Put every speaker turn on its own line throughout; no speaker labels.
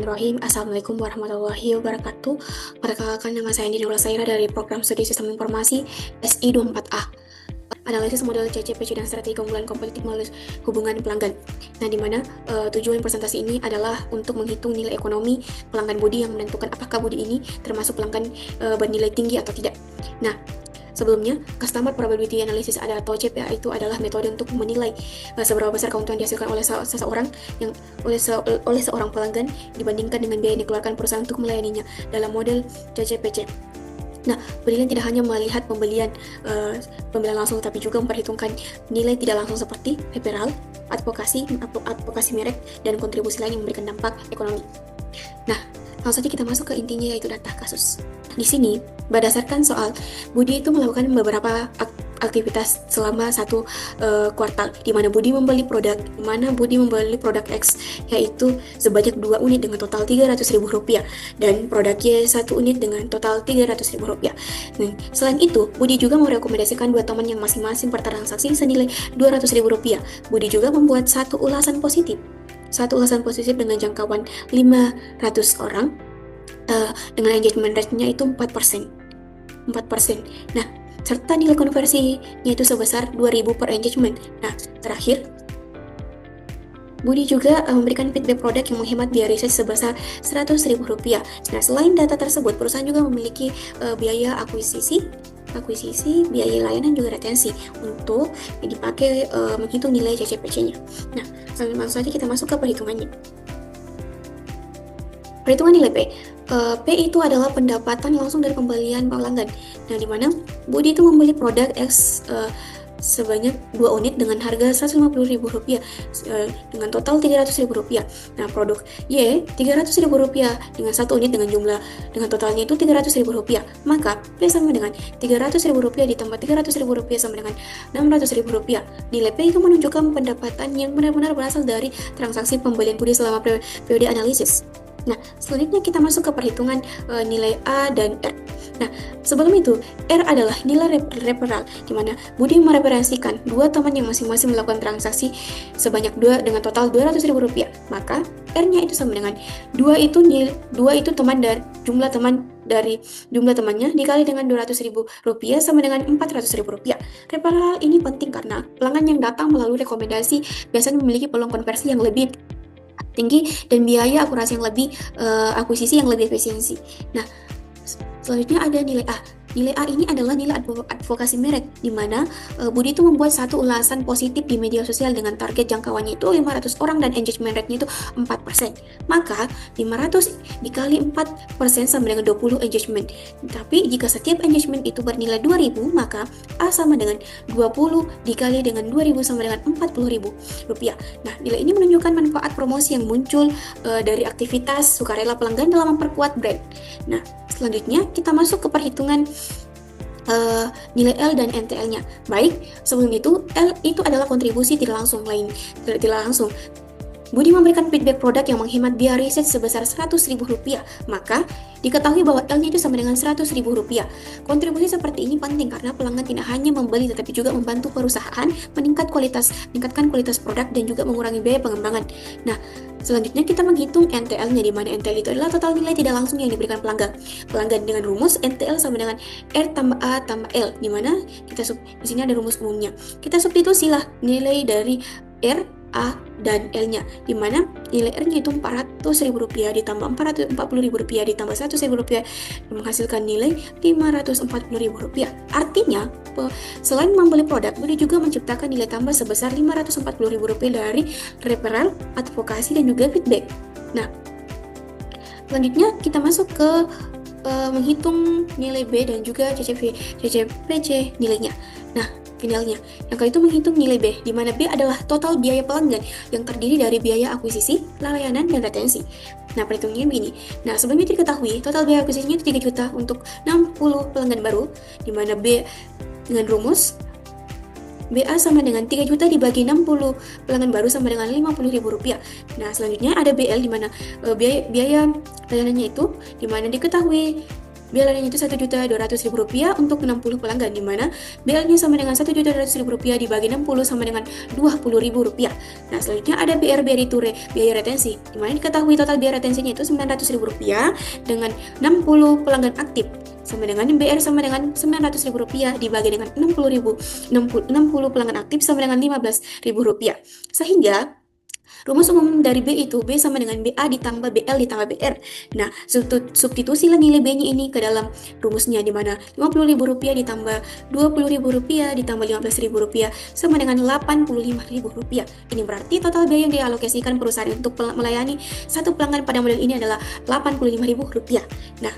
Assalamualaikum warahmatullahi wabarakatuh. Perkenalkan, nama saya Nurul Saira dari Program Studi Sistem Informasi SI24A. Analisis model CCPC dan strategi keunggulan kompetitif melalui hubungan pelanggan. Nah, di mana tujuan presentasi ini adalah untuk menghitung nilai ekonomi pelanggan budi yang menentukan apakah budi ini termasuk pelanggan bernilai tinggi atau tidak. Nah, sebelumnya, Customer Probability Analysis atau CPA itu adalah metode untuk menilai seberapa besar keuntungan dihasilkan oleh seseorang yang oleh seorang pelanggan dibandingkan dengan biaya yang dikeluarkan perusahaan untuk melayaninya dalam model CCPC. Nah, penilaian tidak hanya melihat pembelian langsung, tapi juga memperhitungkan nilai tidak langsung seperti referral, advokasi merek, dan kontribusi lain yang memberikan dampak ekonomi. Nah, langsung saja kita masuk ke intinya, yaitu data kasus. Di sini, berdasarkan soal, Budi itu melakukan beberapa aktivitas selama satu kuartal, di mana Budi membeli produk X, yaitu sebanyak 2 unit dengan total Rp300.000, dan produk Y 1 unit dengan total Rp300.000. Nah, selain itu, Budi juga merekomendasikan 2 teman yang masing-masing bertransaksi senilai Rp200.000. Budi juga membuat satu ulasan positif dengan jangkauan 500 orang dengan engagement rate-nya itu 4%. Nah, serta nilai konversinya itu sebesar 2.000 per engagement. Nah, terakhir, Budi juga memberikan feedback produk yang menghemat biaya riset sebesar Rp100.000. Nah, selain data tersebut, perusahaan juga memiliki biaya akuisisi, biaya layanan, juga retensi untuk dipakai menghitung nilai CCPC-nya. Nah, langsung saja kita masuk ke perhitungannya. Perhitungan nilai P. P itu adalah pendapatan langsung dari pembelian pelanggan. Nah, di mana Budi itu membeli produk X sebanyak 2 unit dengan harga Rp150.000 dengan total Rp300.000. Nah, produk Y Rp300.000 dengan 1 unit dengan totalnya itu Rp300.000. Maka P sama dengan Rp300.000 ditambah Rp300.000 sama dengan Rp600.000. Nilai P itu menunjukkan pendapatan yang benar-benar berasal dari transaksi pembelian Budi selama periode analisis. Nah, selanjutnya kita masuk ke perhitungan nilai A dan R. Nah, sebelum itu, R adalah nilai referral, di mana Budi mereferensikan 2 teman yang masing-masing melakukan transaksi sebanyak 2 dengan total Rp200.000. Maka R-nya itu sama dengan 2 itu teman dari jumlah temannya dikali dengan Rp200.000 sama dengan Rp400.000. Referral ini penting karena pelanggan yang datang melalui rekomendasi biasanya memiliki peluang konversi yang lebih tinggi dan biaya akuisisi yang lebih efisiensi. Nah, selanjutnya ada nilai A. Nilai A ini adalah nilai advokasi merek, di mana Budi itu membuat satu ulasan positif di media sosial dengan target jangkauannya itu 500 orang dan engagement rate-nya itu 4%. Maka 500 dikali 4% sama dengan 20 engagement. Tapi jika setiap engagement itu bernilai 2.000, maka A sama dengan 20 dikali dengan 2.000 sama dengan Rp40.000. Nah, nilai ini menunjukkan manfaat promosi yang muncul dari aktivitas sukarela pelanggan dalam memperkuat brand. Nah, selanjutnya kita masuk ke perhitungan nilai L dan NTL-nya. Baik, sebelum itu, L itu adalah kontribusi tidak langsung. Budi memberikan feedback produk yang menghemat biaya riset sebesar Rp100.000, maka diketahui bahwa L-nya itu sama dengan Rp100.000. Kontribusi seperti ini penting karena pelanggan tidak hanya membeli tetapi juga membantu perusahaan meningkatkan kualitas produk dan juga mengurangi biaya pengembangan. Nah, selanjutnya kita menghitung NTL-nya, di mana NTL itu adalah total nilai tidak langsung yang diberikan pelanggan dengan rumus NTL sama dengan R tambah A tambah L, di mana di sini ada rumus umumnya. Kita substitusilah nilai dari R, A, dan L-nya, di mana nilai R-nya itu Rp400.000 ditambah Rp40.000 ditambah Rp100.000 menghasilkan nilai Rp540.000. Artinya, selain membeli produk, Budi juga menciptakan nilai tambah sebesar Rp540.000 dari referral, advokasi, dan juga feedback. Nah, selanjutnya kita masuk ke menghitung nilai B dan juga CCPC nilainya. Nah, finalnya, yang kali itu menghitung nilai B, di mana B adalah total biaya pelanggan yang terdiri dari biaya akuisisi, layanan, dan retensi. Nah, perhitungannya begini. Nah, sebelumnya diketahui total biaya akuisisinya itu 3 juta untuk 60 pelanggan baru, di mana B dengan rumus BA sama dengan 3 juta dibagi 60 pelanggan baru sama dengan Rp50.000. Nah, selanjutnya ada BL, di mana biaya layanannya itu, di mana diketahui BLN itu Rp1.200.000 untuk 60 pelanggan, di mana BL-nya sama dengan Rp1.200.000 dibagi 60 sama dengan Rp20.000. Nah, selanjutnya ada BRB Riture, biaya retensi, di mana diketahui total biaya retensinya itu Rp900.000 dengan 60 pelanggan aktif, sama dengan BR sama dengan Rp900.000 dibagi dengan 60 pelanggan aktif sama dengan Rp15.000. Sehingga rumus umum dari B itu B sama dengan BA ditambah BL ditambah BR. Nah, substitusilah nilai B-nya ini ke dalam rumusnya, di mana Rp50.000 ditambah Rp20.000 ditambah Rp15.000 sama dengan Rp85.000. Ini berarti total biaya yang dialokasikan perusahaan untuk melayani satu pelanggan pada model ini adalah Rp85.000. Nah,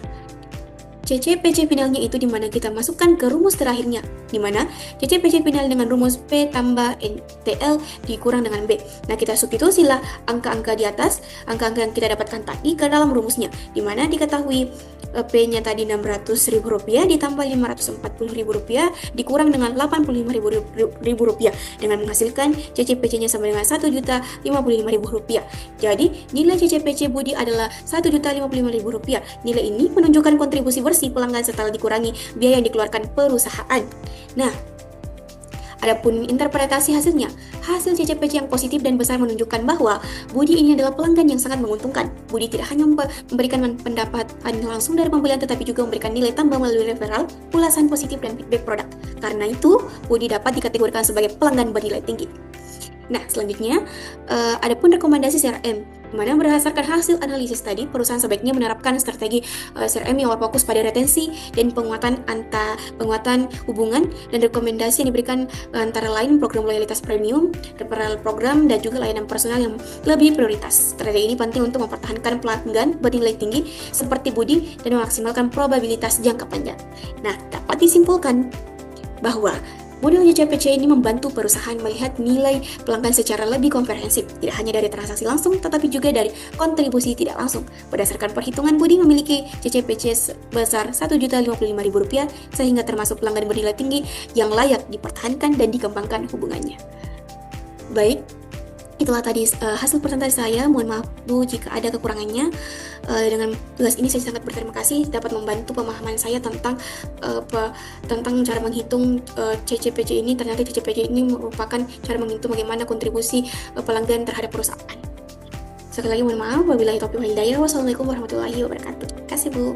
CCPC finalnya itu dimana kita masukkan ke rumus terakhirnya, dimana CCPC final dengan rumus P tambah NTL dikurang dengan B. Nah, kita substitusilah angka-angka di atas, angka-angka yang kita dapatkan tadi ke dalam rumusnya, dimana diketahui P-nya tadi Rp600.000 ditambah Rp540.000 dikurang dengan Rp85.000 dengan menghasilkan CCPC-nya sama dengan Rp1.055.000. Jadi, nilai CCPC Budi adalah Rp1.055.000. Nilai ini menunjukkan kontribusi bersih pelanggan setelah dikurangi biaya yang dikeluarkan perusahaan. Nah, adapun interpretasi hasilnya, hasil CCPC yang positif dan besar menunjukkan bahwa Budi ini adalah pelanggan yang sangat menguntungkan. Budi tidak hanya memberikan pendapatan langsung dari pembelian, tetapi juga memberikan nilai tambah melalui referral, ulasan positif, dan feedback produk. Karena itu, Budi dapat dikategorikan sebagai pelanggan bernilai tinggi. Nah, selanjutnya, adapun rekomendasi CRM, di mana berdasarkan hasil analisis tadi, perusahaan sebaiknya menerapkan strategi CRM yang berfokus pada retensi dan penguatan hubungan, dan rekomendasi yang diberikan antara lain program loyalitas premium, referral program, dan juga layanan personal yang lebih prioritas. Strategi ini penting untuk mempertahankan pelanggan bernilai tinggi seperti Budi dan memaksimalkan probabilitas jangka panjang. Nah, dapat disimpulkan bahwa model CCPC ini membantu perusahaan melihat nilai pelanggan secara lebih komprehensif, tidak hanya dari transaksi langsung, tetapi juga dari kontribusi tidak langsung. Berdasarkan perhitungan, Budi memiliki CCPC sebesar Rp1.055.000, sehingga termasuk pelanggan bernilai tinggi yang layak dipertahankan dan dikembangkan hubungannya. Baik, itulah tadi hasil presentasi saya. Mohon maaf Bu jika ada kekurangannya. Dengan tugas ini saya sangat berterima kasih dapat membantu pemahaman saya tentang cara menghitung CCPC ini. Ternyata CCPC ini merupakan cara menghitung bagaimana kontribusi pelanggan terhadap perusahaan. Sekali lagi mohon maaf. Wabillahi taufiq wal hidayah. Wassalamualaikum warahmatullahi wabarakatuh. Terima kasih Bu.